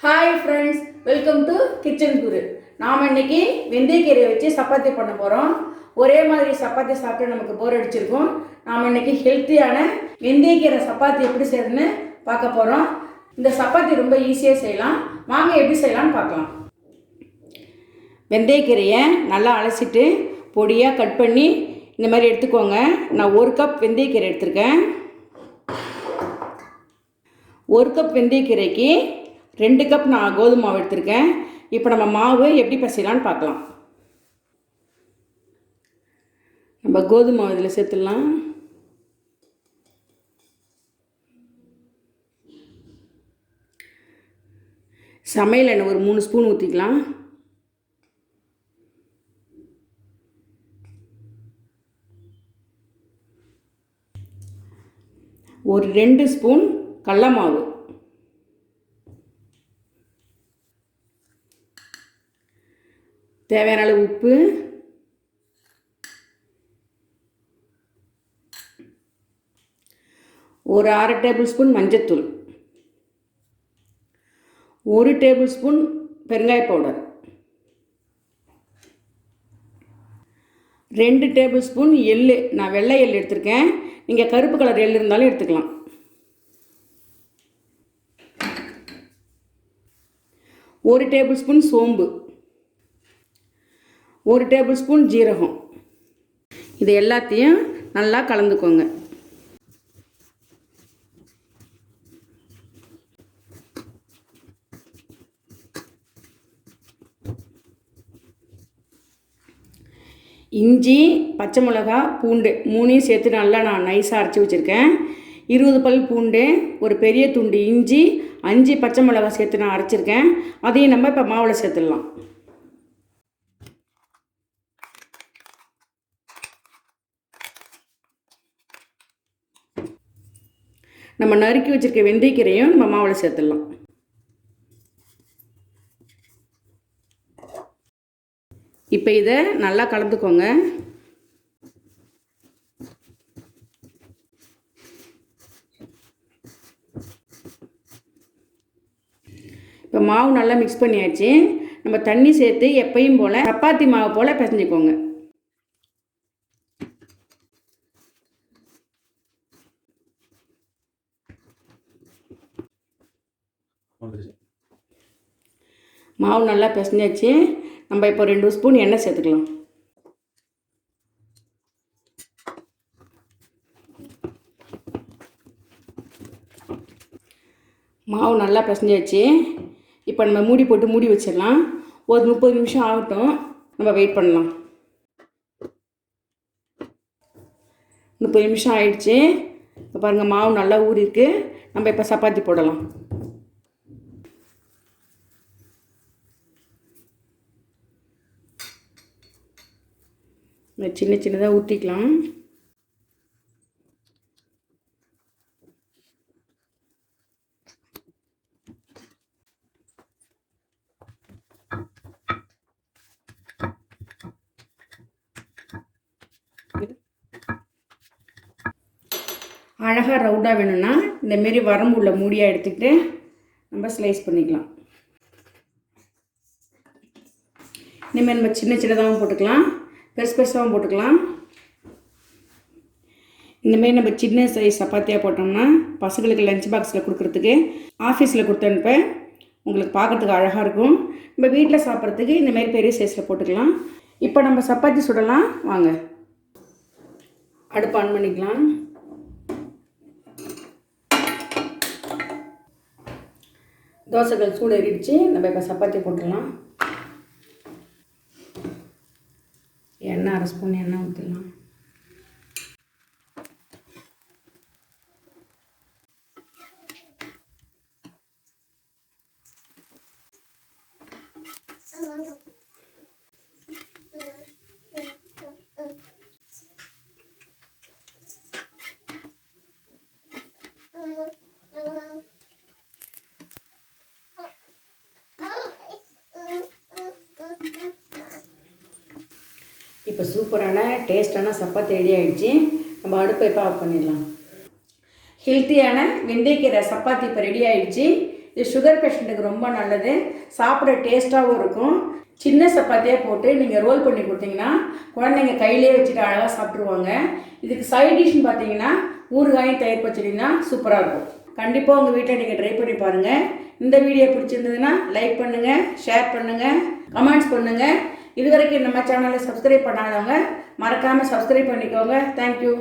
Hi friends, welcome to kitchen Guru. நாம் இன்னைக்கு வெந்தயக்கீரையை வச்சு சப்பாத்தி பண்ண போகிறோம். ஒரே மாதிரி சப்பாத்தி சாப்பிட்டு நமக்கு போர் அடிச்சிருக்கும். நாம் இன்னைக்கு ஹெல்த்தியான வெந்தயக்கீரை சப்பாத்தி எப்படி செய்யறதுன்னு பார்க்க போகிறோம். இந்த சப்பாத்தி ரொம்ப ஈஸியாக செய்யலாம். வாங்க எப்படி செய்யலாம்னு பார்க்கலாம். வெந்தயக்கீரையை நல்லா அலசிட்டு பொடியாக கட் பண்ணி இந்த மாதிரி எடுத்துக்கோங்க. நான் 1 கப் வெந்தயக்கீரை எடுத்திருக்கேன். 1 கப் வெந்தயக்கீரைக்கு 2 கப் நான் கோதுமை மாவு எடுத்திருக்கேன். இப்போ நம்ம மாவு எப்படி பசையலான்னு பார்க்கலாம். நம்ம கோதுமை மாவு இதில் சேர்த்துடலாம். சமையல் எண்ணெய் ஒரு 3 ஸ்பூன் ஊற்றிக்கலாம். ஒரு 2 ஸ்பூன் கடலை மாவு, தேவையான அளவு உப்பு, ஒரு 1/2 டேபிள் ஸ்பூன் மஞ்சத்தூள், 1 டேபிள் ஸ்பூன் பெருங்காய பவுடர், 2 டேபிள் ஸ்பூன் எள்ளு. நான் வெள்ளை எள் எடுத்திருக்கேன். நீங்கள் கருப்பு கலர் எள் இருந்தாலும் எடுத்துக்கலாம். 1 டேபிள் ஸ்பூன் சோம்பு, 1 டேபிள் ஸ்பூன் ஜீரகம். இது எல்லாத்தையும் நல்லா கலந்துக்கோங்க. இஞ்சி, பச்சை மிளகா, பூண்டு 3ஐயும் சேர்த்து நல்லா நான் நைஸாக அரைச்சி வச்சுருக்கேன். 20 பல் பூண்டு, ஒரு பெரிய துண்டு இஞ்சி, 5 பச்சை மிளகா சேர்த்து நான் அரைச்சிருக்கேன். அதையும் நம்ம இப்போ மாவில் சேர்த்துடலாம். நம்ம நறுக்கி வச்சுருக்க வெந்தயக்கீரையும் நம்ம மாவில் சேர்த்துடலாம். இப்போ இதை நல்லா கலந்துக்கோங்க. இப்போ மாவு நல்லா மிக்ஸ் பண்ணியாச்சு. நம்ம தண்ணி சேர்த்து எப்பயும் போல் சப்பாத்தி மாவு போல் பிசைஞ்சிக்கோங்க. மாவு நல்லா பிசைஞ்சாச்சு. நம்ம இப்போ 2 ஸ்பூன் எண்ணெய் சேர்த்துக்கலாம். மாவு நல்லா பிசைஞ்சாச்சு. இப்போ நம்ம மூடி போட்டு மூடி வச்சிடலாம். ஒரு 30 நிமிஷம் ஆகட்டும். நம்ம வெயிட் பண்ணலாம். 30 நிமிஷம் ஆயிடுச்சு. இப்போ பாருங்கள், மாவு நல்லா ஊறிருக்கு. நம்ம இப்போ சப்பாத்தி போடலாம். சின்ன சின்னதாக ஊற்றிக்கலாம். அழகாக ரவுண்டாக வேணும்னா இந்தமாரி வரம்பு உள்ள மூடியாக எடுத்துக்கிட்டு நம்ம ஸ்லைஸ் பண்ணிக்கலாம். இனிமேல் நம்ம சின்ன சின்னதாகவும் போட்டுக்கலாம், பெருசு பெருசாகவும் போட்டுக்கலாம். இந்தமாரி நம்ம சின்ன சைஸ் சப்பாத்தியாக போட்டோம்னா பசங்களுக்கு லஞ்ச் பாக்ஸில் கொடுக்குறதுக்கு, ஆஃபீஸில் கொடுத்து அனுப்ப உங்களுக்கு பார்க்குறதுக்கு அழகாக இருக்கும். நம்ம வீட்டில் சாப்பிட்றதுக்கு இந்தமாரி பெரிய சைஸில் போட்டுக்கலாம். இப்போ நம்ம சப்பாத்தி சுடலாம். வாங்க, அடுப்பு ஆன் பண்ணிக்கலாம். தோசைகள் சூடு ஏறிடுச்சு. நம்ம இப்போ சப்பாத்தி போட்டுடலாம். எண்ணெய் 1/2 ஸ்பூன் எண்ணெய் ஊற்றிடலாம். இப்போ சூப்பரான டேஸ்டான சப்பாத்தி ரெடி ஆகிடுச்சு. நம்ம அடுப்பை இப்போ ஆஃப் பண்ணிடலாம். ஹெல்த்தியான வெந்தயக்கீரை சப்பாத்தி இப்போ ரெடி ஆகிடுச்சு. இது சுகர் பேஷண்ட்டுக்கு ரொம்ப நல்லது, சாப்பிட டேஸ்ட்டாகவும் இருக்கும். சின்ன சப்பாத்தியாக போட்டு நீங்கள் ரோல் பண்ணி கொடுத்தீங்கன்னா குழந்தைங்க கையிலே வச்சுட்டு அழகாக சாப்பிட்ருவாங்க. இதுக்கு சைட் டிஷ்னு பார்த்தீங்கன்னா ஊறுகாயும் தயிர் பச்சடினா சூப்பராக இருக்கும். கண்டிப்பாக உங்கள் வீட்டில் நீங்கள் ட்ரை பண்ணி பாருங்கள். இந்த வீடியோ பிடிச்சிருந்ததுன்னா லைக் பண்ணுங்கள், ஷேர் பண்ணுங்கள், கமெண்ட்ஸ் பண்ணுங்கள். இது வரைக்கும் நம்ம சேனலை சப்ஸ்கிரைப் பண்ணாதவங்க மறக்காமல் சப்ஸ்கிரைப் பண்ணிக்கோங்க. தேங்க்யூ.